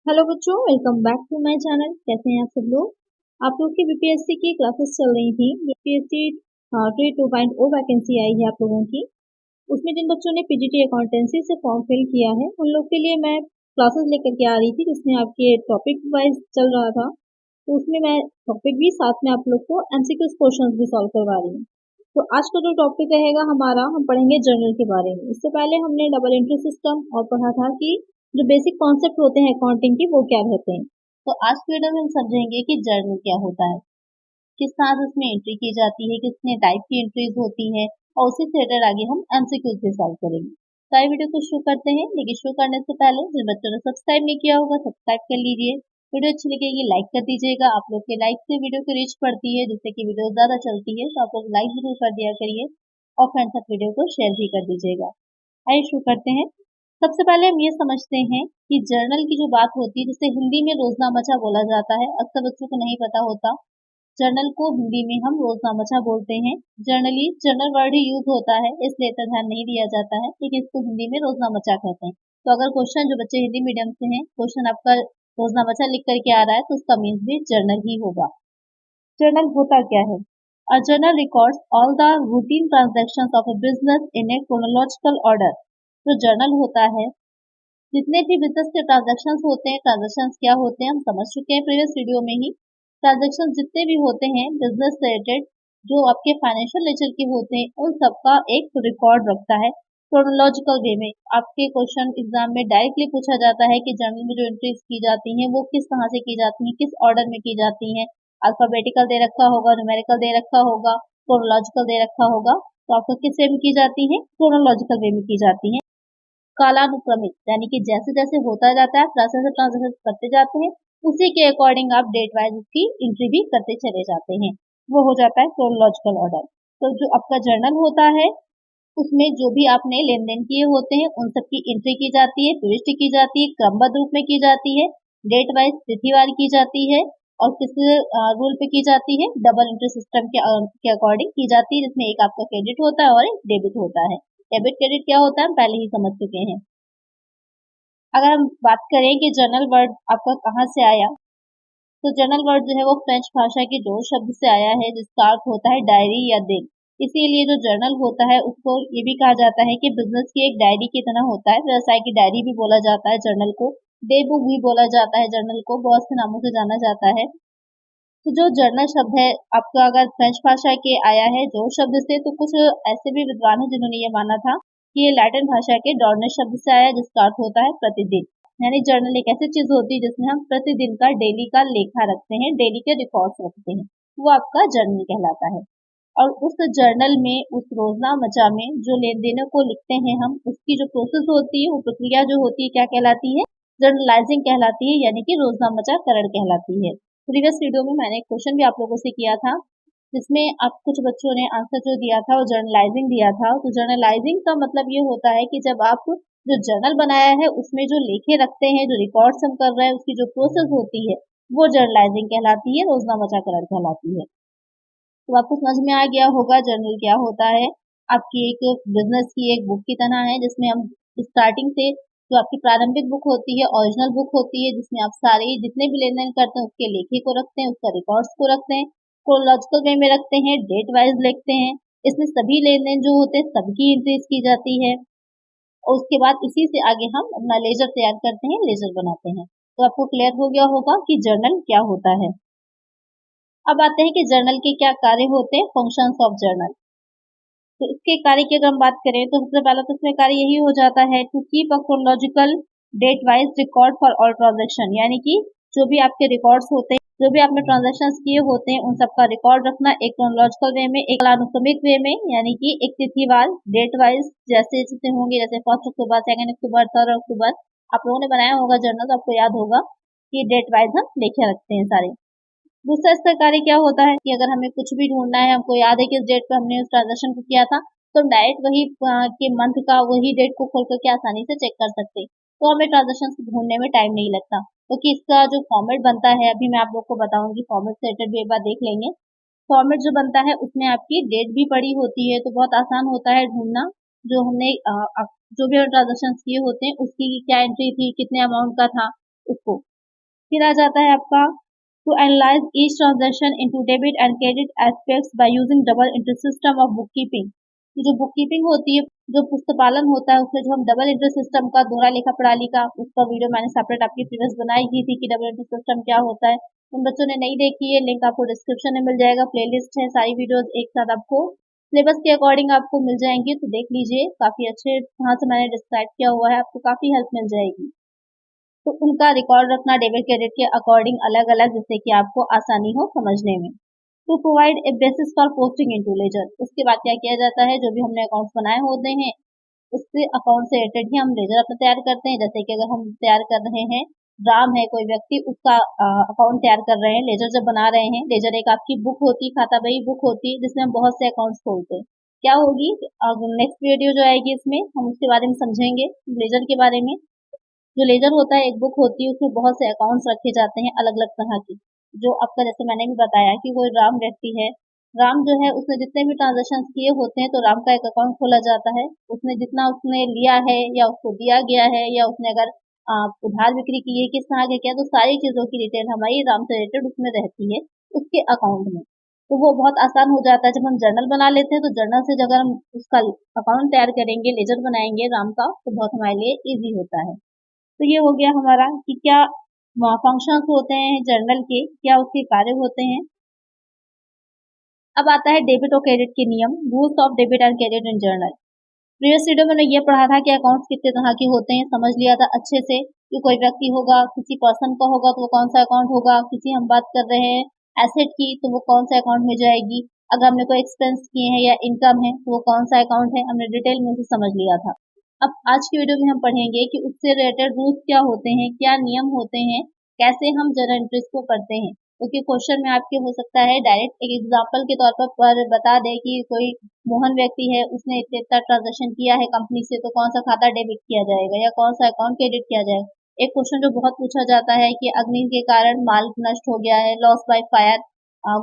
Hello बच्चों, welcome back to my channel. कैसे हैं आप सब लोग। आप लोग की बीपीएससी की क्लासेस चल रही थी। बीपीएससी 2.0 वैकेंसी आई है आप लोगों की। उसमें जिन बच्चों ने पीजीटी अकाउंटेंसी से फॉर्म फिल किया है उन लोग के लिए मैं क्लासेस लेकर के आ रही थी, जिसमें आपके टॉपिक वाइज चल रहा था। तो उसमें मैं टॉपिक भी साथ में आप लोग को एमसीक्यूज क्वेश्चंस भी सॉल्व करवा रही हूँ। तो आज का जो टॉपिक रहेगा हमारा, हम पढ़ेंगे जर्नल के बारे में। इससे पहले हमने डबल एंट्री सिस्टम और पढ़ा था कि जो बेसिक कॉन्सेप्ट होते हैं अकाउंटिंग के वो क्या रहते हैं। तो आज की वीडियो में हम समझेंगे कि जर्नल क्या होता है, किस तरह से उसमें एंट्री की जाती है, कितने टाइप की एंट्रीज होती है, और उसी से रिलेटेड आगे हम एमसीक्यूज भी सॉल्व करेंगे। तो आइए वीडियो को शुरू करते हैं। लेकिन शुरू करने से पहले जिन बच्चों ने सब्सक्राइब नहीं किया होगा सब्सक्राइब कर लीजिए। वीडियो अच्छी लगेगी लाइक कर दीजिएगा। आप लोग के लाइक से वीडियो की रीच बढ़ती है, जिससे कि वीडियो ज्यादा चलती है। तो आप लोग लाइक जरूर कर दिया करिए और फ्रेंड्स तक वीडियो को शेयर भी कर दीजिएगा। आइए शुरू करते हैं। सबसे पहले हम ये समझते हैं कि जर्नल की जो बात होती है, जिसे हिंदी में रोजनामचा बोला जाता है, अक्सर बच्चों को नहीं पता होता। जर्नल को हिंदी में हम रोजनामचा बोलते हैं। जनरली जर्नल वर्ड ही यूज होता है, इसलिए इतना ध्यान नहीं दिया जाता है, लेकिन इसको हिंदी में रोजनामचा कहते हैं। तो अगर क्वेश्चन, जो बच्चे हिंदी मीडियम से हैं, क्वेश्चन आपका रोजनामचा लिख करके आ रहा है तो उसका मीन्स भी जर्नल ही होगा। जर्नल होता क्या है? A journal records all the routine transactions of a business in a chronological order। तो जर्नल होता है, जितने भी बिजनेस के ट्रांजेक्शन्स होते हैं, ट्रांजेक्शन्स क्या होते हैं हम समझ चुके हैं प्रीवियस वीडियो में ही। ट्रांजेक्शन जितने भी होते हैं बिजनेस रिलेटेड, जो आपके फाइनेंशियल नेचर के होते हैं, उन सबका एक रिकॉर्ड रखता है क्रोनोलॉजिकल वे में। आपके क्वेश्चन एग्जाम में डायरेक्टली पूछा जाता है कि जर्नल में जो एंट्रीज की जाती हैं वो किस तरह से की जाती हैं, किस ऑर्डर में की जाती हैं। अल्फाबेटिकल दे रखा होगा, न्यूमेरिकल दे रखा होगा, क्रोनोलॉजिकल दे रखा होगा। तो आपको किस वे में की जाती है? क्रोनोलॉजिकल वे में की जाती है। कालानुक्रमिक, यानी कि जैसे जैसे होता जाता है प्रोसेस ट्रांजेक्शन करते जाते हैं, उसी के अकॉर्डिंग आप डेट वाइज उसकी एंट्री भी करते चले जाते हैं। वो हो जाता है क्रोनोलॉजिकल ऑर्डर। तो जो आपका जर्नल होता है उसमें जो भी आपने लेन देन किए होते हैं उन सब की एंट्री की जाती है, प्रविष्ट की जाती है, क्रमबद्ध रूप में की जाती है, डेट वाइज तिथिवार की जाती है, और किस रूल पे की जाती है? डबल एंट्री सिस्टम के अकॉर्डिंग की जाती है, जिसमें एक आपका क्रेडिट होता है और एक डेबिट होता है। डेबिट क्रेडिट क्या होता है हम पहले ही समझ चुके हैं। अगर हम बात करें कि जर्नल वर्ड आपका कहाँ से आया, तो जर्नल वर्ड जो है वो फ्रेंच भाषा के डोर शब्द से आया है, जिसका अर्थ होता है डायरी या दिन। इसीलिए जो जर्नल होता है उसको ये भी कहा जाता है कि बिजनेस की एक डायरी की तरह होता है। व्यवसाय की डायरी भी बोला जाता है जर्नल को, डे बुक भी बोला जाता है जर्नल को, बहुत से नामों से जाना जाता है। तो जो जर्नल शब्द है आपका अगर फ्रेंच भाषा के आया है जो शब्द से, तो कुछ ऐसे भी विद्वान हैं जिन्होंने ये माना था कि ये लैटिन भाषा के डॉर्नेस शब्द से आया, जिसका अर्थ होता है प्रतिदिन। यानी जर्नल एक ऐसी चीज होती है जिसमें हम प्रतिदिन का, डेली का लेखा रखते हैं, डेली के रिकॉर्ड्स रखते हैं, वो आपका जर्नल कहलाता है। और उस जर्नल में, उस रोजनामचा में जो लेन देनों को लिखते हैं हम, उसकी जो प्रोसेस होती है, वो प्रक्रिया जो होती है क्या कहलाती है? जर्नलाइजिंग कहलाती है, यानी कि रोजनामचा करण कहलाती है। प्रीवियस वीडियो में मैंने एक क्वेश्चन भी आप लोगों से किया था, जिसमें आप कुछ बच्चों ने आंसर जो दिया था वो जर्नलाइजिंग दिया था। तो जर्नलाइजिंग का मतलब ये होता है कि जब आप जो जर्नल बनाया है उसमें जो लेखे रखते हैं, जो रिकॉर्ड्स हम कर रहे हैं, उसकी जो प्रोसेस होती है वो जर्नलाइजिंग कहलाती है, रोजनामचाकरण कहलाती है। तो आपको समझ में आ गया होगा जर्नल क्या होता है। आपकी एक बिजनेस की एक बुक की तरह है, जिसमें हम स्टार्टिंग से, जो आपकी प्रारंभिक बुक होती है, ओरिजिनल बुक होती है, जिसमें आप सारे जितने भी लेन देन करते हैं उसके लेखे को रखते हैं, उसका रिकॉर्ड्स को रखते हैं, क्रोनोलॉजिकल वे में रखते हैं, डेट वाइज लिखते हैं। इसमें सभी लेन देन जो होते हैं सबकी एंट्रीज की जाती है, और उसके बाद इसी से आगे हम अपना लेजर तैयार करते हैं, लेजर बनाते हैं। तो आपको क्लियर हो गया होगा कि जर्नल क्या होता है। अब आते हैं कि जर्नल के क्या कार्य होते हैं, फंक्शंस ऑफ जर्नल। तो इसके कार्य की अगर हम बात करें तो सबसे पहला तो इसमें कार्य यही हो जाता है to keep a chronological date wise record for all transaction, यानी कि जो भी आपके रिकॉर्ड्स होते हैं, जो भी आपने ट्रांजेक्शन किए होते हैं, उन सबका रिकॉर्ड रखना एक क्रोनोलॉजिकल वे में, एक कालानुक्रमिक वे में, यानी कि एक तिथिवार डेट वाइज, जैसे जैसे होंगे, जैसे 1 अक्टूबर, 2 अक्टूबर, 3 अक्टूबर। आप लोगों ने बनाया होगा जर्नल तो आपको याद होगा कि डेट वाइज हम लिखे रखते हैं सारे। दूसरा इसका कार्य क्या होता है कि अगर हमें कुछ भी ढूंढना है, हमको याद है कि इस डेट पे हमने उस ट्रांजेक्शन को किया था, तो हम डायरेक्ट वही के मंथ का वही डेट को खोल करके आसानी से चेक कर सकते हैं। तो हमें ट्रांजेक्शन को ढूंढने में टाइम नहीं लगता, क्योंकि इसका जो फॉर्मेट बनता है, अभी मैं आप लोग को बताऊंगी, फॉर्मेट से रिलेटेड भी एक बार देख लेंगे। फॉर्मेट जो बनता है उसमें आपकी डेट भी पड़ी होती है, तो बहुत आसान होता है ढूंढना। जो हमने जो भी ट्रांजेक्शन किए होते हैं उसकी क्या एंट्री थी, कितने अमाउंट का था, उसको फिर आ जाता है आपका to analyze each transaction into debit and credit aspects by using double entry system of book keeping. ये जो बुक कीपिंग होती है, जो पुस्तपालन होता है, उसमें जो हम डबल एंट्री सिस्टम का दोहरा लेखा प्रणाली का उसका वीडियो मैंने सेपरेट आपकी प्रीवियस बनाई ही थी कि डबल एंट्री सिस्टम क्या होता है। उन बच्चों ने नहीं देखी है, लिंक आपको डिस्क्रिप्शन में मिल जाएगा, प्लेलिस्ट है, सारी वीडियोस एक साथ आपको सिलेबस के अकॉर्डिंग आपको मिल जाएंगी, तो देख लीजिए, काफी अच्छे वहां से मैंने डिस्क्राइब किया हुआ है, आपको काफी हेल्प मिल जाएगी। तो उनका रिकॉर्ड रखना डेबिट क्रेडिट के अकॉर्डिंग अलग अलग, जिससे कि आपको आसानी हो समझने में। To provide a basis for posting into ledger, उसके बाद क्या किया जाता है, जो भी हमने अकाउंट्स बनाए होते हैं उससे अकाउंट से रिलेटेड ही हम लेजर अपना तैयार करते हैं। जैसे कि अगर हम तैयार कर रहे हैं, राम है कोई व्यक्ति, उसका अकाउंट तैयार कर रहे हैं, लेजर जब बना रहे हैं, लेजर एक आपकी बुक होती है, खाता बही बुक होती है, जिसमें हम बहुत से अकाउंट्स खोलते हैं। क्या होगी, नेक्स्ट वीडियो जो आएगी इसमें हम उसके बारे में समझेंगे, लेजर के बारे में। जो लेजर होता है, एक बुक होती है, उसमें बहुत से अकाउंट्स रखे जाते हैं अलग अलग तरह के। जो आपका, जैसे मैंने भी बताया कि कोई राम व्यक्ति है, राम जो है उसने जितने भी ट्रांजेक्शन किए होते हैं, तो राम का एक अकाउंट खोला जाता है। उसने जितना उसने लिया है या उसको दिया गया है, या उसने अगर उधार बिक्री की है, किस तरह के किया, तो सारी चीजों की डिटेल हमारी राम से रिलेटेड उसमें रहती है उसके अकाउंट में। तो वो बहुत आसान हो जाता है। जब हम जर्नल बना लेते हैं, तो जर्नल से अगर हम उसका अकाउंट तैयार करेंगे, लेजर बनाएंगे राम का, तो बहुत हमारे लिए ईजी होता है। तो ये हो गया हमारा कि क्या फंक्शंस होते हैं जर्नल के, क्या उसके कार्य होते हैं। अब आता है डेबिट और क्रेडिट के नियम, rules of debit and credit in journal. Previous video में ये पढ़ा था कि अकाउंट्स कितने तरह के होते हैं, समझ लिया था अच्छे से कि कोई व्यक्ति होगा, किसी पर्सन का होगा तो वो कौन सा अकाउंट होगा, किसी हम बात कर रहे हैं एसेट की तो वो कौन सा अकाउंट में जाएगी, अगर हमने कोई एक्सपेंस किए हैं या इनकम है तो वो कौन सा अकाउंट है, हमने डिटेल में उसे समझ लिया था। अब आज की वीडियो में हम पढ़ेंगे कि उससे रिलेटेड रूल्स क्या होते हैं, क्या नियम होते हैं, कैसे हम जर्नल एंट्रीज को करते हैं। क्योंकि क्वेश्चन में आपके हो सकता है डायरेक्ट एक एग्जांपल के तौर पर बता दे कि कोई मोहन व्यक्ति है, उसने इतना ट्रांजेक्शन किया है कंपनी से, तो कौन सा खाता डेबिट किया जाएगा या कौन सा अकाउंट क्रेडिट किया जाएगा। एक क्वेश्चन जो बहुत पूछा जाता है कि अग्नि के कारण माल नष्ट हो गया है, लॉस बाय फायर,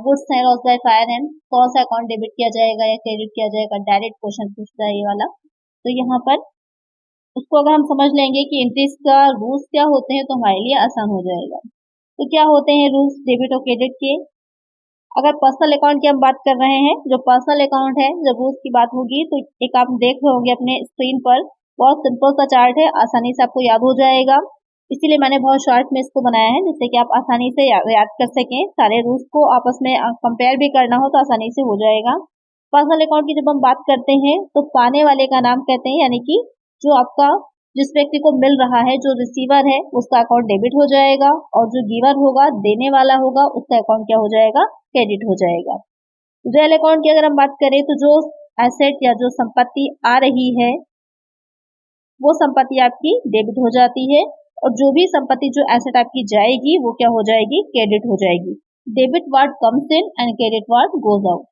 गुड्स है लॉस बाय फायर है, कौन सा अकाउंट डेबिट किया जाएगा या क्रेडिट किया जाएगा, डायरेक्ट क्वेश्चन पूछता है ये वाला। तो यहाँ पर उसको अगर हम समझ लेंगे कि एंट्रीज का रूल्स क्या होते हैं, तो हमारे लिए आसान हो जाएगा। तो क्या होते हैं रूल्स डेबिट और क्रेडिट के। अगर पर्सनल अकाउंट की हम बात कर रहे हैं, जो पर्सनल अकाउंट है, जब रूल्स की बात होगी तो एक आप देख रहे होंगे अपने स्क्रीन पर, बहुत सिंपल सा चार्ट है, आसानी से आपको याद हो जाएगा। इसीलिए मैंने बहुत शॉर्ट में इसको बनाया है, जिससे कि आप आसानी से याद कर सकें। सारे रूल्स को आपस में कंपेयर भी करना हो तो आसानी से हो जाएगा। पर्सनल अकाउंट की जब हम बात करते हैं, तो पाने वाले का नाम कहते हैं, यानी कि जो आपका जिस व्यक्ति को मिल रहा है, जो रिसीवर है, उसका अकाउंट डेबिट हो जाएगा, और जो गिवर होगा, देने वाला होगा, उसका अकाउंट क्या हो जाएगा, क्रेडिट हो जाएगा। रियल अकाउंट की अगर हम बात करें, तो जो एसेट या जो संपत्ति आ रही है, वो संपत्ति आपकी डेबिट हो जाती है, और जो भी संपत्ति, जो एसेट आपकी जाएगी, वो क्या हो जाएगी, क्रेडिट हो जाएगी। Debit what comes in and credit what goes out.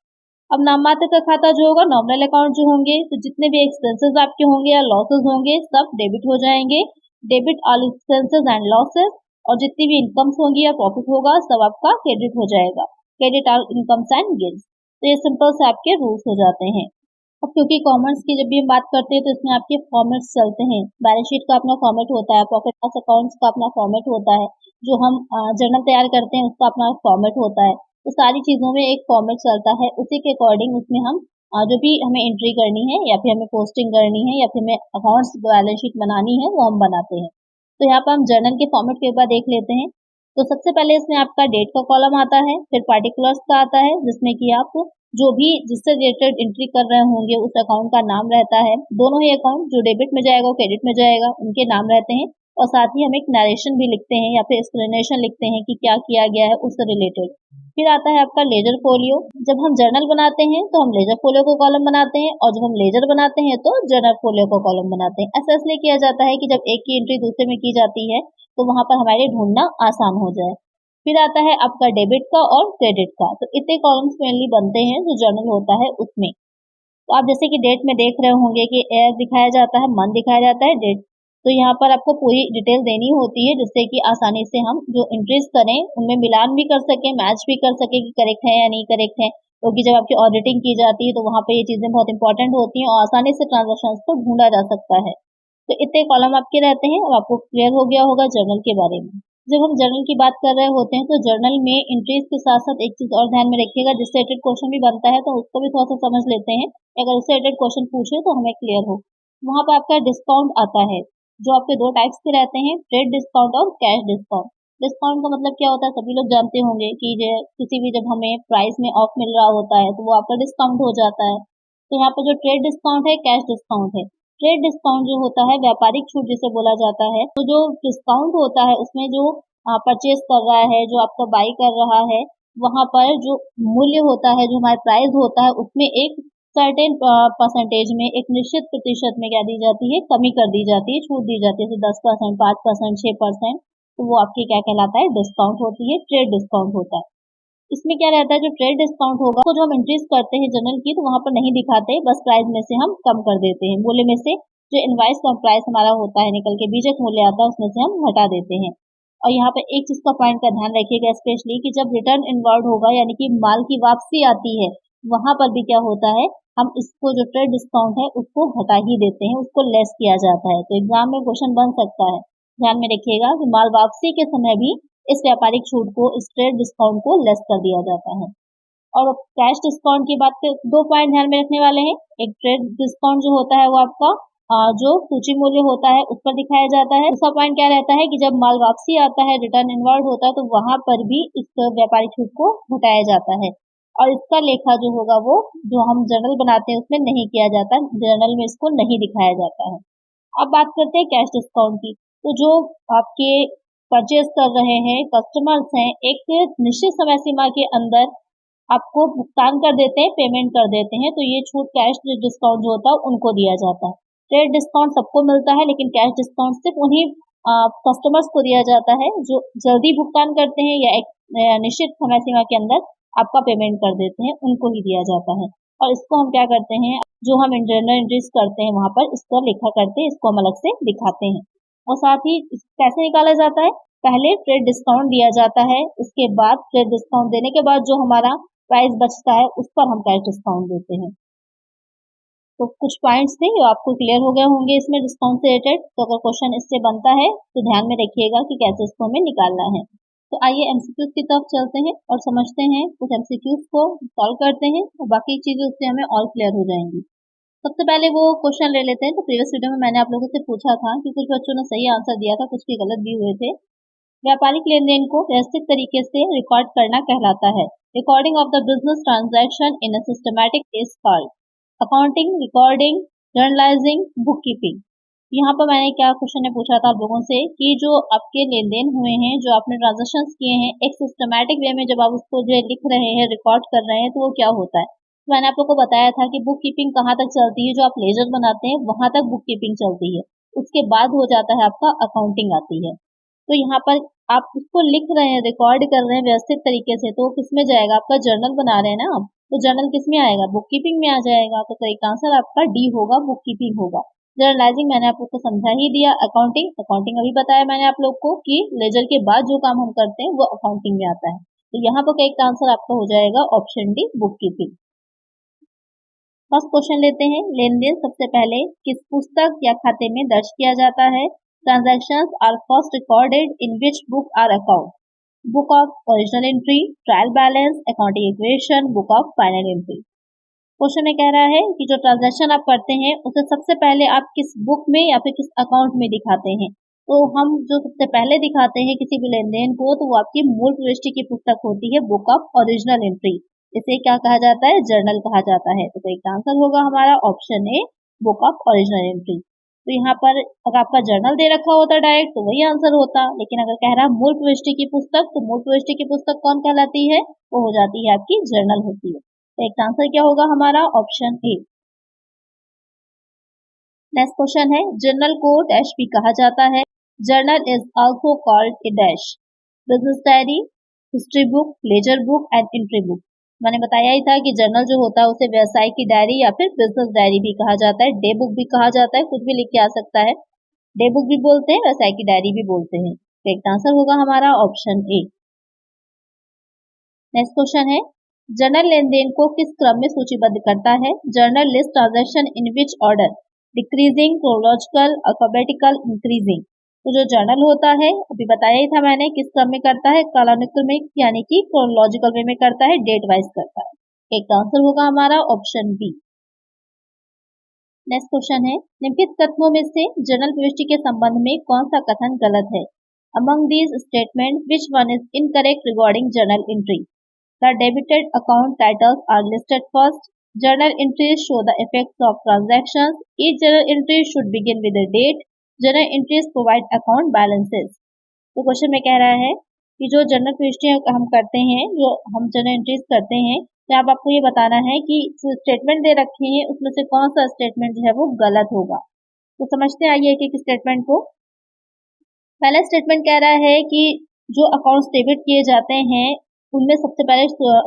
अब नाम मात्र का खाता जो होगा, नॉमिनल अकाउंट जो होंगे, तो जितने भी एक्सपेंसेस आपके होंगे या लॉसेस होंगे, सब डेबिट हो जाएंगे। Debit all expenses and losses, और जितनी भी इनकम्स होंगी या प्रॉफिट होगा, सब आपका क्रेडिट हो जाएगा। Credit all incomes and gains. तो ये सिंपल से आपके रूल्स हो जाते हैं। अब क्योंकि कॉमर्स की जब भी हम बात करते हैं, तो इसमें आपके फॉर्मेट्स चलते हैं। बैलेंस शीट का अपना फॉर्मेट होता है, प्रॉफिट लॉस अकाउंट्स का अपना फॉर्मेट होता है, जो हम जर्नल तैयार करते हैं उसका अपना फॉर्मेट होता है। तो सारी चीजों में एक फॉर्मेट चलता है, उसी के अकॉर्डिंग उसमें हम जो भी हमें एंट्री करनी है, या फिर हमें पोस्टिंग करनी है, या फिर हमें अकाउंट्स बैलेंस शीट बनानी है, वो हम बनाते हैं। तो यहाँ पर हम जर्नल के फॉर्मेट के बाद देख लेते हैं। तो सबसे पहले इसमें आपका डेट का कॉलम आता है, फिर पार्टिकुलर्स का आता है, जिसमें कि आप जो भी जिससे रिलेटेड एंट्री कर रहे होंगे उस अकाउंट का नाम रहता है। दोनों ही अकाउंट, जो डेबिट में जाएगा क्रेडिट में जाएगा, उनके नाम रहते हैं। और साथ ही हम एक नरेशन भी लिखते हैं या फिर एक्सप्लेनेशन लिखते हैं कि क्या किया गया है उससे रिलेटेड। फिर आता है आपका लेजर फोलियो। जब हम जर्नल बनाते हैं तो हम लेजर फोलियो को कॉलम बनाते हैं, और जब हम लेजर बनाते हैं तो जर्नल फोलियो को कॉलम बनाते हैं। ऐसा इसलिए किया जाता है कि जब एक की एंट्री दूसरे में की जाती है, तो वहां पर हमारे ढूंढना आसान हो जाए। फिर आता है आपका डेबिट का और क्रेडिट का। तो इतने कॉलम्स मेनली बनते हैं जो जर्नल होता है उसमें। तो आप जैसे कि डेट में देख रहे होंगे कि ईयर दिखाया जाता है, मंथ दिखाया जाता है, डेट। तो यहाँ पर आपको पूरी डिटेल देनी होती है, जिससे कि आसानी से हम जो एंट्रीज करें उनमें मिलान भी कर सकें, मैच भी कर सकें कि करेक्ट है या नहीं करेक्ट है। क्योंकि जब आपकी ऑडिटिंग की जाती है, तो वहाँ पे ये चीजें बहुत इंपॉर्टेंट होती हैं, और आसानी से ट्रांजेक्शन को ढूंढा जा सकता है। तो इतने कॉलम आपके रहते हैं। अब आपको क्लियर हो गया होगा जर्नल के बारे में। जब हम जर्नल की बात कर रहे होते हैं तो जर्नल में एंट्रीज के साथ साथ एक चीज और ध्यान में रखिएगा, जिससे रिलेटेड क्वेश्चन भी बनता है तो उसको भी थोड़ा सा समझ लेते हैं। अगर उससे रिलेटेड क्वेश्चन पूछे तो हमें क्लियर हो। वहां पर आपका डिस्काउंट आता है, जो आपके दो टाइप्स के रहते हैं, ट्रेड डिस्काउंट और कैश डिस्काउंट। डिस्काउंट का मतलब क्या होता है, सभी लोग जानते होंगे कि किसी भी जब हमें प्राइस में ऑफ मिल रहा होता है तो वो आपका डिस्काउंट हो जाता है। तो यहाँ पर जो ट्रेड डिस्काउंट है, कैश डिस्काउंट है। ट्रेड डिस्काउंट जो होता है व्यापारिक छूट जिसे बोला जाता है। तो जो डिस्काउंट होता है उसमें जो परचेज कर रहा है, जो आपका बाई कर रहा है, वहां पर जो मूल्य होता है, जो हमारा प्राइस होता है, उसमें एक सर्टेन परसेंटेज में, एक निश्चित प्रतिशत में क्या दी जाती है, कमी कर दी जाती है, छूट दी जाती है, 10%, 5%, 6%। तो वो आपकी क्या कहलाता है, डिस्काउंट होती है, ट्रेड डिस्काउंट होता है। इसमें क्या रहता है, जो ट्रेड डिस्काउंट होगा तो जो हम एंट्रीज करते हैं जनरल की, तो वहां पर नहीं दिखाते, बस प्राइस में से हम कम कर देते हैं, मूल्य में से जो इनवाइस का प्राइस हमारा होता है निकल के बीजक मूल्य आता है उसमें से हम हटा देते हैं। और यहाँ पे एक चीज का पॉइंट का ध्यान रखिएगा स्पेशली, कि जब रिटर्न इनवर्ड होगा यानी कि माल की वापसी आती है, वहां पर भी क्या होता है, हम इसको जो ट्रेड डिस्काउंट है उसको हटा ही देते हैं, उसको लेस किया जाता है। तो एग्जाम में क्वेश्चन बन सकता है, ध्यान में रखिएगा कि माल वापसी के समय भी इस व्यापारिक छूट को, इस ट्रेड डिस्काउंट को लेस कर दिया जाता है। और कैश डिस्काउंट की बात पे दो पॉइंट ध्यान में रखने वाले हैं। एक ट्रेड डिस्काउंट जो होता है वो आपका जो सूची मूल्य होता है उस पर दिखाया जाता है। दूसरा पॉइंट क्या रहता है कि जब माल वापसी आता है, रिटर्न इनवर्ड होता है, तो वहां पर भी इस व्यापारिक छूट को घटाया जाता है। और इसका लेखा जो होगा वो जो हम जर्नल बनाते हैं उसमें नहीं किया जाता, जर्नल में इसको नहीं दिखाया जाता है। अब बात करते हैं कैश डिस्काउंट की। तो जो आपके परचेज कर रहे हैं कस्टमर्स हैं, एक निश्चित समय सीमा के अंदर आपको भुगतान कर देते हैं, पेमेंट कर देते हैं, तो ये छूट कैश डिस्काउंट जो होता है उनको दिया जाता है। ट्रेड डिस्काउंट सबको मिलता है, लेकिन कैश डिस्काउंट सिर्फ उन्हीं कस्टमर्स को दिया जाता है जो जल्दी भुगतान करते हैं या एक निश्चित समय सीमा के अंदर आपका पेमेंट कर देते हैं, उनको ही दिया जाता है। और इसको हम क्या करते हैं, जो हम इंटरनल एंट्रीज करते हैं वहां पर इसको लिखा करते हैं, इसको हम अलग से दिखाते हैं। और साथ ही कैसे निकाला जाता है, पहले ट्रेड डिस्काउंट दिया जाता है, उसके बाद ट्रेड डिस्काउंट देने के बाद जो हमारा प्राइस बचता है उस पर हम कैश डिस्काउंट देते हैं। तो कुछ पॉइंट्स थे जो आपको क्लियर हो गए होंगे इसमें डिस्काउंट से रिलेटेड। तो अगर क्वेश्चन इससे बनता है तो ध्यान में रखिएगा कि कैसे इसको हमें निकालना है। तो आइए एमसीक्यूज की तरफ चलते हैं और समझते हैं, कुछ एमसीक्यूज को सॉल्व करते हैं और बाकी चीजें उससे हमें और क्लियर हो जाएंगी। सबसे पहले वो क्वेश्चन ले लेते हैं। तो प्रीवियस वीडियो में मैंने आप लोगों से पूछा था कि कुछ बच्चों ने सही आंसर दिया था, कुछ के गलत भी हुए थे। व्यापारिक लेनदेन को व्यवस्थित तरीके से रिकॉर्ड करना कहलाता है। Recording of the business transaction in a systematic is called accounting, recording, journalising, book keeping. यहाँ पर मैंने क्या क्वेश्चन ने पूछा था आप लोगों से कि जो आपके लेन देन हुए हैं, जो आपने ट्रांजेक्शन किए हैं, एक सिस्टमैटिक वे में जब आप उसको जो लिख रहे हैं, रिकॉर्ड कर रहे हैं, तो वो क्या होता है। तो मैंने आप लोग को बताया था कि बुक कीपिंग कहाँ तक चलती है, जो आप लेजर बनाते हैं वहां तक बुक कीपिंग चलती है, उसके बाद हो जाता है आपका अकाउंटिंग आती है। तो यहाँ पर आप उसको लिख रहे हैं, रिकॉर्ड कर रहे हैं व्यवस्थित तरीके से, तो किस में जाएगा, आपका जर्नल बना रहे हैं ना आप, तो जर्नल किस में आएगा, बुक कीपिंग में आ जाएगा। तो करेक्ट आंसर आपका डी होगा, बुक कीपिंग होगा। जर्नलाइजिंग मैंने आप लोग को समझा ही दिया। अकाउंटिंग, अकाउंटिंग अभी बताया मैंने आप लोग को कि लेजर के बाद जो काम हम करते हैं वो अकाउंटिंग में आता है। तो यहाँ पर करेक्ट आंसर आपका हो जाएगा option D, book keeping. First question लेते हैं, लेन देन सबसे पहले किस पुस्तक या खाते में दर्ज किया जाता है। Transactions are first recorded in which book are account, book of original entry, trial balance, accounting equation, book of final entry. Question में कह रहा है कि जो ट्रांजैक्शन आप करते हैं उसे सबसे पहले आप किस बुक में या फिर किस अकाउंट में दिखाते हैं। तो हम जो सबसे पहले दिखाते हैं किसी भी लेन देन को, तो वो आपकी मूल प्रविष्टि की पुस्तक होती है, बुक ऑफ ओरिजिनल एंट्री। इसे क्या कहा जाता है, जर्नल कहा जाता है। तो एक आंसर होगा हमारा option A, book of original entry. तो यहाँ पर अगर आपका जर्नल दे रखा होता डायरेक्ट तो वही आंसर होता, लेकिन अगर कह रहा मूल प्रविष्टि की पुस्तक, तो मूल प्रविष्टि की पुस्तक कौन कहलाती है, वो हो जाती है आपकी जर्नल होती है। तो एक आंसर क्या होगा हमारा ऑप्शन ए। नेक्स्ट क्वेश्चन है, जर्नल को डैश भी कहा जाता है। Journal is also called a dash, business diary, history book, laser book and entry book. मैंने बताया ही था कि जर्नल जो होता है उसे व्यवसाय की डायरी या फिर बिजनेस डायरी भी कहा जाता है, डे बुक भी कहा जाता है, कुछ भी लिख के आ सकता है। डे बुक भी बोलते हैं, व्यवसाय की डायरी भी बोलते हैं। करेक्ट आंसर होगा हमारा ऑप्शन ए। नेक्स्ट क्वेश्चन है, जर्नल लेनदेन को किस क्रम में सूचीबद्ध करता है। Journal list transaction in which order, decreasing, chronological, alphabetical, increasing. तो जो जर्नल होता है अभी बताया ही था मैंने किस क्रम में करता है, कालानुक्रमिक यानी कि क्रोनोलॉजिकल वे में करता है, डेट वाइज करता है। एक आंसर होगा हमारा ऑप्शन बी। नेक्स्ट क्वेश्चन है, निम्नलिखित कथनों में से जर्नल प्रविष्टि के संबंध में कौन सा कथन गलत है? Among these statement which one is incorrect regarding journal entry? The debited account titles are listed first. Journal entries show the effects of transactions. Each journal entry should begin with a date. Journal entries provide account balances. तो question में कह रहा है कि जो journal प्रविष्टियां हम करते हैं, जो हम जर्नल एंट्रीज करते हैं, तो अब आपको ये बताना है कि जो स्टेटमेंट दे रखे हैं उसमें से कौन सा स्टेटमेंट जो है वो गलत होगा। तो समझते आइए एक एक स्टेटमेंट को। पहला स्टेटमेंट कह रहा है कि जो अकाउंट्स डेबिट किए जाते हैं उनमें सबसे पहले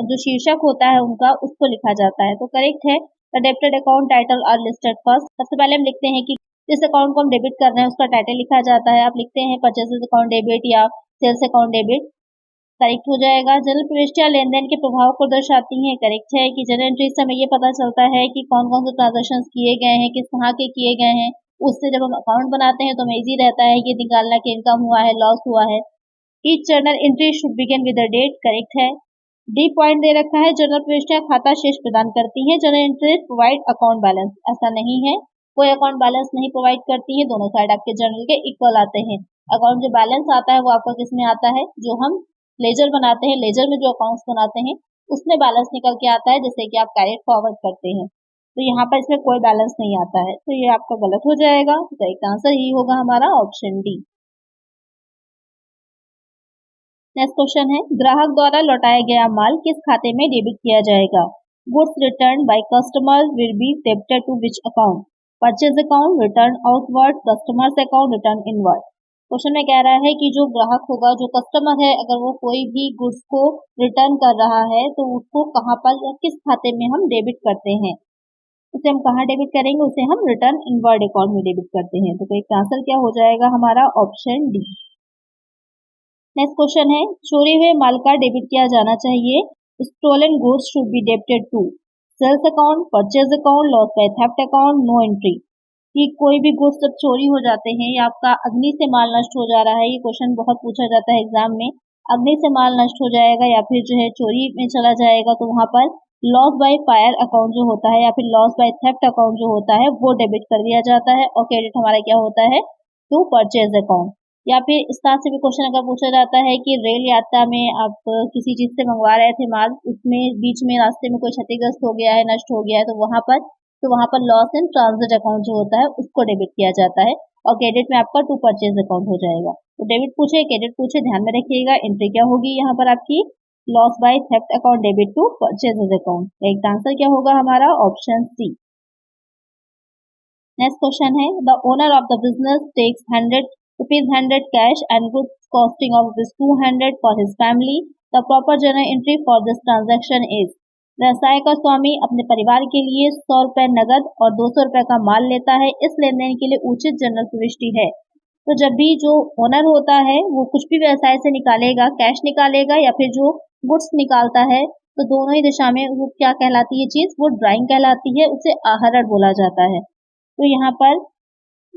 जो शीर्षक होता है उनका उसको लिखा जाता है। तो करेक्ट है, the debited account title are listed first. सबसे पहले हम लिखते हैं कि जिस अकाउंट को हम डेबिट कर रहे हैं उसका टाइटल लिखा जाता है। आप लिखते हैं परचेसेस अकाउंट डेबिट या सेल्स अकाउंट डेबिट, करेक्ट हो जाएगा। जर्नल प्रविष्टियां लेन देन के प्रभाव को दर्शाती हैं, करेक्ट है कि जर्नल एंट्री से हमें ये पता चलता है कि कौन कौन से ट्रांजेक्शन किए गए हैं, किस तरह के किए गए हैं। उससे जब हम अकाउंट बनाते हैं तो हमें ईजी रहता है ये निकालना कि इनकम हुआ है, लॉस हुआ है। Each journal entry should begin with a date, correct है। डी पॉइंट दे रखा है, जर्नल प्रविष्टियां खाता शेष प्रदान करती हैं। Journal entry provide account balance, ऐसा नहीं है, कोई अकाउंट बैलेंस नहीं प्रोवाइड करती है। दोनों साइड आपके जर्नल के इक्वल आते हैं। अकाउंट जो बैलेंस आता है वो आपका किस में आता है, जो हम लेजर बनाते हैं, लेजर में जो अकाउंट्स बनाते हैं उसमें बैलेंस निकल के आता है, जैसे कि आप कैरेट फॉरवर्ड करते हैं। तो यहाँ पर इसमें कोई बैलेंस नहीं आता है, तो ये आपका गलत हो जाएगा। करेक्ट आंसर ही होगा हमारा ऑप्शन डी। नेक्स्ट क्वेश्चन है, ग्राहक द्वारा लौटाया गया माल किस खाते में डेबिट किया जाएगा? Goods return by customer will be debited to which account? Purchase account, return outward, customers account, return inward. Question में कह रहा है कि जो ग्राहक होगा, जो कस्टमर है, अगर वो कोई भी गुड्स को रिटर्न कर रहा है तो उसको कहाँ पर या किस खाते में हम डेबिट करते हैं? उसे हम कहाँ डेबिट करेंगे? उसे हम रिटर्न इनवर्ड अकाउंट में डेबिट करते हैं। तो इसका आंसर क्या हो जाएगा हमारा ऑप्शन डी। नेक्स्ट क्वेश्चन है, चोरी हुए माल का डेबिट किया जाना चाहिए। Stolen goods should be debited to sales account, purchase account, loss by theft account, no entry. कि कोई भी गुड्स जब चोरी हो जाते हैं या आपका अग्नि से माल नष्ट हो जा रहा है, ये क्वेश्चन बहुत पूछा जाता है एग्जाम में। अग्नि से माल नष्ट हो जाएगा या फिर जो है चोरी में चला जाएगा तो वहां पर लॉस बाय फायर अकाउंट जो होता है या फिर लॉस बाय थेफ्ट अकाउंट जो होता है वो डेबिट कर दिया जाता है और क्रेडिट हमारा क्या होता है, टू परचेज अकाउंट। या फिर इस तरह से भी क्वेश्चन अगर पूछा जाता है कि रेल यात्रा में आप किसी चीज से मंगवा रहे थे माल, उसमें बीच में रास्ते में कोई क्षतिग्रस्त हो गया है, नष्ट हो गया है, तो वहां पर लॉस इन ट्रांजिट अकाउंट जो होता है उसको डेबिट किया जाता है और क्रेडिट में आपका टू परचेज अकाउंट हो जाएगा। तो डेबिट पूछे क्रेडिट पूछे ध्यान में रखिएगा, एंट्री क्या होगी यहाँ पर आपकी, loss by theft account debit to purchase account. एक आंसर क्या होगा हमारा ऑप्शन सी। नेक्स्ट क्वेश्चन है, the owner of the business takes ₹100 cash and goods costing of ₹200 for his family. The proper journal entry for this transaction is: व्यवसाय का स्वामी अपने परिवार के लिए ₹100 नगद और ₹200 का माल लेता है। इस लेन देन के लिए उचित जर्नल प्रविष्टि है। तो जब भी जो ओनर होता है वो कुछ भी व्यवसाय से निकालेगा, कैश निकालेगा या फिर जो गुड्स निकालता है, तो दोनों ही दिशा में वो क्या कहलाती है चीज, वो ड्राइंग कहलाती है, उसे आहरण बोला जाता है। तो यहाँ पर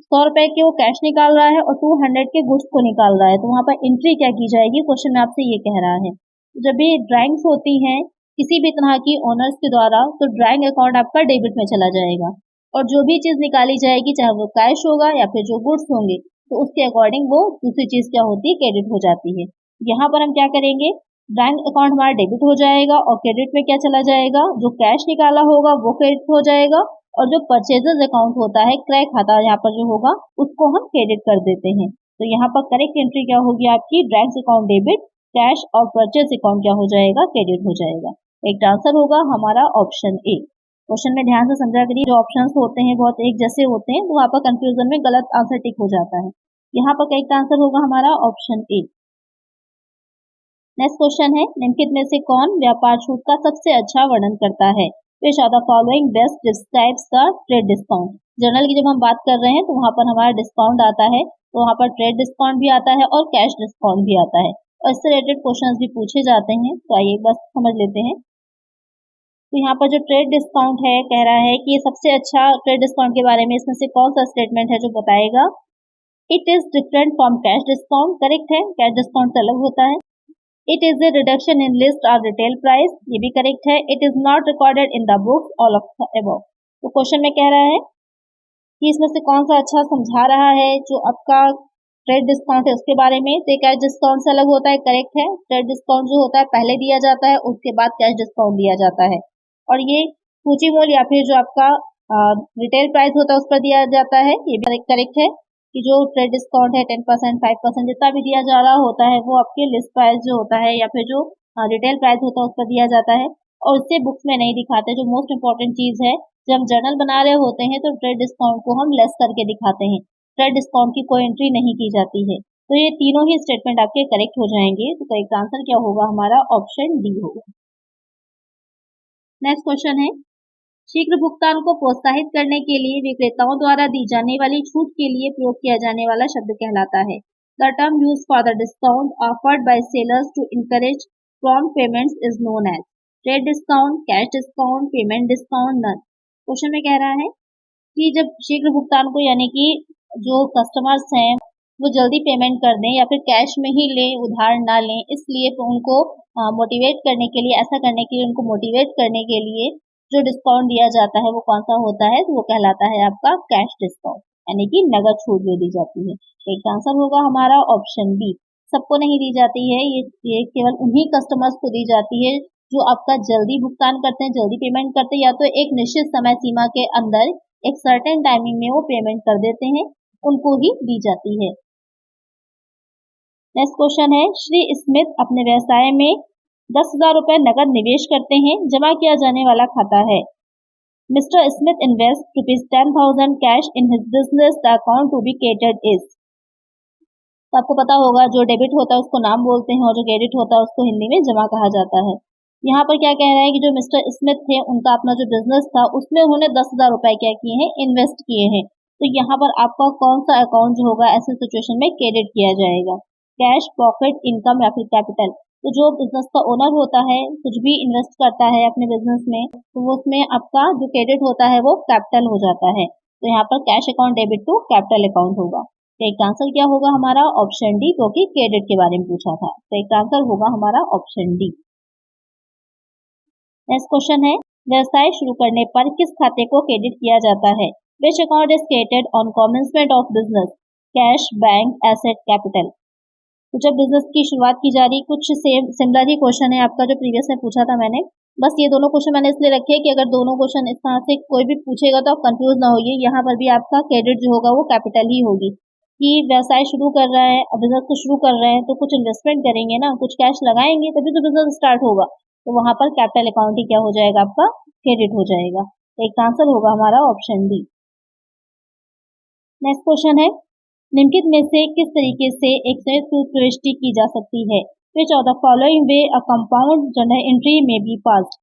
₹100 के वो कैश निकाल रहा है और 200 के गुड्स को निकाल रहा है, तो वहां पर एंट्री क्या की जाएगी, क्वेश्चन में आपसे ये कह रहा है। जब भी ड्राइंग्स होती हैं किसी भी तरह की ओनर्स के द्वारा, तो ड्राइंग अकाउंट आपका डेबिट में चला जाएगा और जो भी चीज निकाली जाएगी, चाहे वो कैश होगा या फिर जो गुड्स होंगे, तो उसके अकॉर्डिंग वो दूसरी चीज क्या होती है, क्रेडिट हो जाती है। यहाँ पर हम क्या करेंगे, ड्राइंग अकाउंट हमारा डेबिट हो जाएगा और क्रेडिट में क्या चला जाएगा, जो कैश निकाला होगा वो क्रेडिट हो जाएगा और जो परचेजेस अकाउंट होता है, क्रय खाता यहाँ पर जो होगा उसको हम क्रेडिट कर देते हैं। तो यहाँ पर करेक्ट एंट्री क्या होगी आपकी, ड्राइंग अकाउंट डेबिट, कैश और परचेज अकाउंट क्या हो जाएगा, क्रेडिट हो जाएगा। एक आंसर होगा हमारा ऑप्शन ए। क्वेश्चन में ध्यान से समझा करिए, जो ऑप्शंस होते हैं बहुत एक जैसे होते हैं तो वहाँ पर कंफ्यूजन में गलत आंसर टिक हो जाता है। यहाँ पर करेक्ट आंसर होगा हमारा ऑप्शन ए। नेक्स्ट क्वेश्चन है, निम्नलिखित में से कौन व्यापार छूट का सबसे अच्छा वर्णन करता है? Which are the following best describes the trade discount? Journal की जब हम बात कर रहे हैं तो वहां पर हमारा डिस्काउंट आता है, तो वहां पर ट्रेड डिस्काउंट भी आता है और कैश डिस्काउंट भी आता है और इससे रिलेटेड क्वेश्चंस भी पूछे जाते हैं। तो आइए एक बार समझ लेते हैं। तो यहाँ पर जो ट्रेड डिस्काउंट है कह रहा है कि ये सबसे अच्छा ट्रेड डिस्काउंट के बारे में इसमें से कौन सा स्टेटमेंट है जो बताएगा it is different from cash discount, correct है, कैश डिस्काउंट से अलग होता है। It is a reduction in list और रिटेल प्राइस, ये भी करेक्ट है। It is not recorded in the books, all of the above. तो क्वेश्चन में कह रहा है कि इसमें से कौन सा अच्छा समझा रहा है, जो आपका ट्रेड डिस्काउंट है उसके बारे में। तो कैश डिस्काउंट से अलग होता है, करेक्ट है। ट्रेड डिस्काउंट जो होता है पहले दिया जाता है, उसके बाद कैश डिस्काउंट दिया जाता है। और ये सूची मूल्य या फिर जो आपका रिटेल प्राइस होता है उस पर दिया जाता है, ये भी करेक्ट है कि जो ट्रेड डिस्काउंट है 10%, 5% जितना भी दिया जा रहा होता है वो आपके लिस्ट प्राइस जो होता है या फिर जो रिटेल प्राइस होता है उस पर दिया जाता है, और उससे बुक्स में नहीं दिखाते। जो मोस्ट इंपॉर्टेंट चीज है, जब हम जर्नल बना रहे होते हैं तो ट्रेड डिस्काउंट को हम लेस करके दिखाते हैं, ट्रेड डिस्काउंट की कोई एंट्री नहीं की जाती है। तो ये तीनों ही स्टेटमेंट आपके करेक्ट हो जाएंगे। तो करेक्ट आंसर क्या होगा हमारा, ऑप्शन डी होगा। नेक्स्ट क्वेश्चन है, शीघ्र भुगतान को प्रोत्साहित करने के लिए विक्रेताओं द्वारा दी जाने वाली छूट के लिए प्रयोग किया जाने वाला शब्द कहलाता है। The term use for the discount offered by sellers to encourage prompt payments is known as trade discount, cash discount, payment discount, none. Question में कह रहा है कि जब शीघ्र भुगतान को यानी कि जो कस्टमर्स हैं वो जल्दी पेमेंट कर दें या फिर कैश में ही लें, उधार ना लें, इसलिए उनको मोटिवेट करने के लिए, ऐसा करने के लिए उनको मोटिवेट करने के लिए जो डिस्काउंट दिया जाता है वो कौन सा होता है, तो वो कहलाता है आपका कैश डिस्काउंट, यानी कि नगद छूट जो दी जाती है। एक आंसर होगा हमारा ऑप्शन बी। सबको नहीं दी जाती है, ये केवल उन्हीं कस्टमर्स को दी जाती है जो आपका जल्दी भुगतान करते हैं, जल्दी पेमेंट करते हैं, या तो एक निश्चित समय सीमा के अंदर एक सर्टेन टाइमिंग में वो पेमेंट कर देते हैं, उनको ही दी जाती है। नेक्स्ट क्वेश्चन है, श्री स्मिथ अपने व्यवसाय में 10,000 रुपए नगद निवेश करते हैं, जमा किया जाने वाला खाता है। Mister Smith invest ₹10,000 cash in his business, the account to be credited is. तो आपको पता होगा जो डेबिट होता है उसको नाम बोलते हैं और जो क्रेडिट होता है उसको हिंदी में जमा कहा जाता है। यहाँ पर क्या कह रहा है कि जो मिस्टर स्मिथ थे उनका अपना जो बिजनेस था उसमें उन्होंने 10,000 रुपए क्या किए हैं, इन्वेस्ट किए हैं। तो यहाँ पर आपका कौन सा अकाउंट जो होगा ऐसे सिचुएशन में क्रेडिट किया जाएगा, कैश, प्रॉफिट, इनकम या फिर कैपिटल। तो जो बिजनेस का ओनर होता है कुछ भी इन्वेस्ट करता है अपने बिजनेस में, तो वो उसमें आपका जो क्रेडिट होता है वो कैपिटल हो जाता है। तो यहाँ पर cash account debit to capital account होगा। तो एक आंसर क्या होगा हमारा, ऑप्शन डी, क्योंकि क्रेडिट के बारे में पूछा था। तो एक आंसर होगा हमारा ऑप्शन डी। नेक्स्ट क्वेश्चन है, व्यवसाय शुरू करने पर किस खाते को क्रेडिट किया जाता है। Which account is created on commencement of business, cash, bank, asset, capital. तो जब बिजनेस की शुरुआत की जा रही, कुछ सेम सिमिलर ही क्वेश्चन है आपका जो प्रीवियस में पूछा था मैंने, बस ये दोनों क्वेश्चन मैंने इसलिए रखे कि अगर दोनों क्वेश्चन इस तरह से कोई भी पूछेगा तो आप कंफ्यूज ना होइए। यहाँ पर भी आपका क्रेडिट जो होगा वो कैपिटल ही होगी, कि व्यवसाय शुरू कर रहे हैं, बिजनेस को शुरू कर रहे हैं तो कुछ इन्वेस्टमेंट करेंगे ना, कुछ कैश लगाएंगे तभी तो बिजनेस स्टार्ट होगा। तो वहां पर कैपिटल अकाउंट ही क्या हो जाएगा, आपका क्रेडिट हो जाएगा। तो एक आंसर होगा हमारा ऑप्शन डी। नेक्स्ट क्वेश्चन है, निम्नलिखित में से किस तरीके से एक संयुक्त प्रविष्टि की जा सकती है। Which of the following way a compound journal entry में बी पास्ड।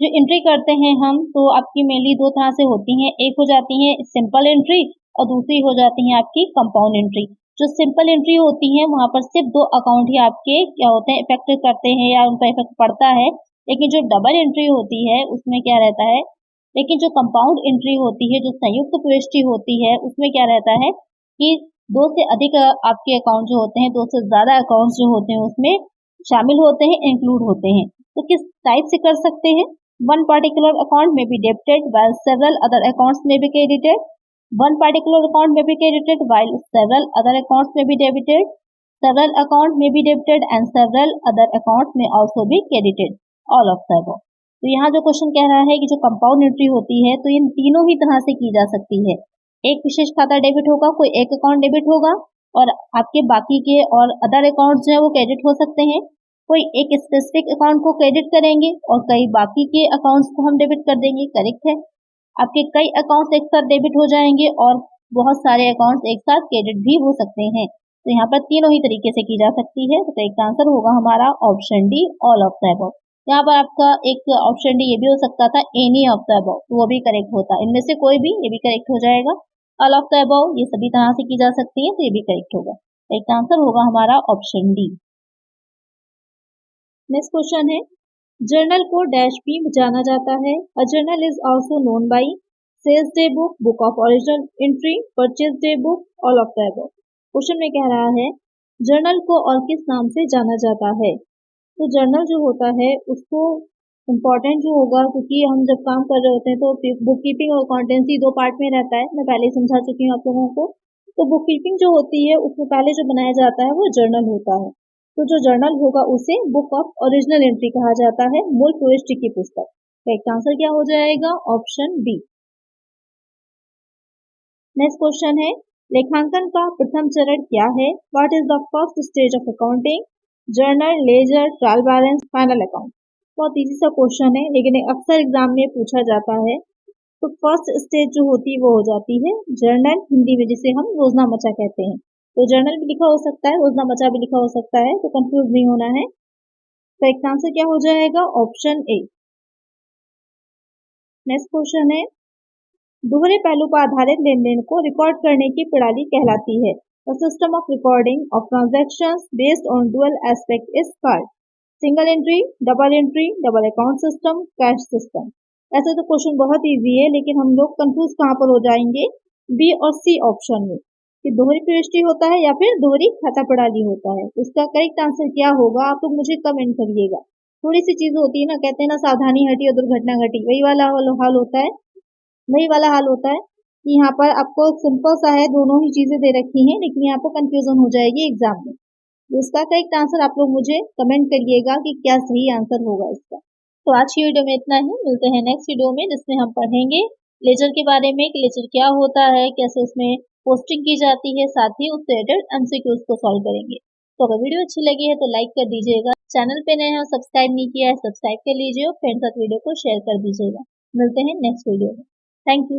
जो एंट्री करते हैं हम तो आपकी मेनली दो तरह से होती हैं, एक हो जाती है सिंपल एंट्री और दूसरी हो जाती है आपकी कंपाउंड एंट्री। जो सिंपल एंट्री होती है वहां पर सिर्फ दो अकाउंट ही आपके क्या होते हैं, इफेक्ट करते हैं या उन पर इफेक्ट पड़ता है। लेकिन जो डबल एंट्री होती है उसमें क्या रहता है, लेकिन जो कंपाउंड एंट्री होती है, जो संयुक्त प्रविष्टि होती है, उसमें क्या रहता है कि दो से अधिक आपके अकाउंट जो होते हैं, दो से ज्यादा अकाउंट जो होते हैं उसमें शामिल होते हैं, इंक्लूड होते हैं। तो किस टाइप से कर सकते हैं, वन पर्टिकुलर अकाउंट में be debited while several other accounts may be credited, one particular account may be credited while several other accounts may be debited, several accounts may be debited and several other accounts may also be credited, all of the above। तो यहाँ जो question कह रहा है कि जो compound entry होती है तो इन तीनों ही तरह से की जा सकती है। एक विशेष खाता डेबिट होगा, कोई एक अकाउंट डेबिट होगा और आपके बाकी के और अदर अकाउंट जो है वो क्रेडिट हो सकते हैं। कोई एक स्पेसिफिक अकाउंट को क्रेडिट करेंगे और कई बाकी के अकाउंट्स को हम डेबिट कर देंगे, करेक्ट है। आपके कई अकाउंट्स एक साथ डेबिट हो जाएंगे और बहुत सारे अकाउंट्स एक साथ क्रेडिट भी हो सकते हैं। तो यहाँ पर तीनों ही तरीके से की जा सकती है। तो एक आंसर होगा हमारा option D, all of the above. यहाँ पर आपका एक ऑप्शन डी ये भी हो सकता था एनी ऑफ द अबव, तो वो भी करेक्ट होता, इनमें से कोई भी, ये भी करेक्ट हो जाएगा। ऑल ऑफ द अबव ये सभी तरह से की जा सकती है, तो ये भी करेक्ट होगा। एक आंसर होगा हमारा ऑप्शन डी। नेक्स्ट क्वेश्चन है, जर्नल को डैश भी जाना जाता है। A journal is also known by sales day book, book of original entry, purchase day book, all of the above. Question में कह रहा है जर्नल को और किस नाम से जाना जाता है। तो जर्नल जो होता है उसको इम्पोर्टेंट जो होगा, क्योंकि हम जब काम कर रहे होते हैं तो बुक कीपिंग और अकाउंटेंसी 2 पार्ट में रहता है, मैं पहले ही समझा चुकी हूँ आप लोगों को। तो बुक कीपिंग जो होती है उसमें पहले जो बनाया जाता है वो जर्नल होता है। तो जो जर्नल होगा उसे बुक ऑफ ओरिजिनल एंट्री कहा जाता है, मूल प्रविष्टि की पुस्तक। करेक्ट आंसर क्या हो जाएगा? Option B. नेक्स्ट क्वेश्चन है लेखांकन का प्रथम चरण क्या है? What is the first stage of accounting? Journal, ledger, trial balance, final account. बहुत इजी सा क्वेश्चन है लेकिन अक्सर एग्जाम में पूछा जाता है। तो फर्स्ट स्टेज जो होती है वो हो जाती है जर्नल, हिंदी में जिसे हम रोजनामचा कहते हैं। तो जर्नल भी लिखा हो सकता है, रोजनामचा भी लिखा हो सकता है, तो कंफ्यूज नहीं होना है। तो एक आंसर क्या हो जाएगा? Option A. नेक्स्ट क्वेश्चन है दोहरे पहलू पर आधारित लेन देन को रिकॉर्ड करने की प्रणाली कहलाती है। The system of recording of transactions based on dual aspect is called single entry, double account system, cash system. ऐसे तो क्वेश्चन बहुत इजी है लेकिन हम लोग कंफ्यूज कहाँ पर हो जाएंगे? बी और सी ऑप्शन में, कि दोहरी प्रविष्टि होता है या फिर दोहरी खाता प्रणाली होता है। इसका करेक्ट आंसर क्या होगा आप लोग मुझे कमेंट करिएगा। थोड़ी सी चीज होती है ना, कहते हैं ना सावधानी हटी और दुर्घटना घटी, वही वाला हाल होता है। वही वाला हाल होता है कि यहाँ पर आपको सिंपल सा है, दोनों ही चीजें दे रखी हैं लेकिन यहाँ पर कंफ्यूजन हो जाएगी एग्जाम में। तो इसका करेक्ट आंसर आप लोग मुझे कमेंट करिएगा कि क्या सही आंसर होगा इसका। तो आज की वीडियो में इतना ही, मिलते हैं नेक्स्ट वीडियो में जिसमें हम पढ़ेंगे लेजर के बारे में कि लेजर क्या होता है, कैसे उसमें पोस्टिंग की जाती है, साथ ही उससे रिलेटेड एमसीक्यूज को सॉल्व करेंगे। तो अगर वीडियो अच्छी लगी है तो लाइक कर दीजिएगा, चैनल पे नए हैं और सब्सक्राइब नहीं किया है सब्सक्राइब कर लीजिए और फ्रेंड्स साथ वीडियो को शेयर कर दीजिएगा। मिलते हैं नेक्स्ट वीडियो में। Thank you.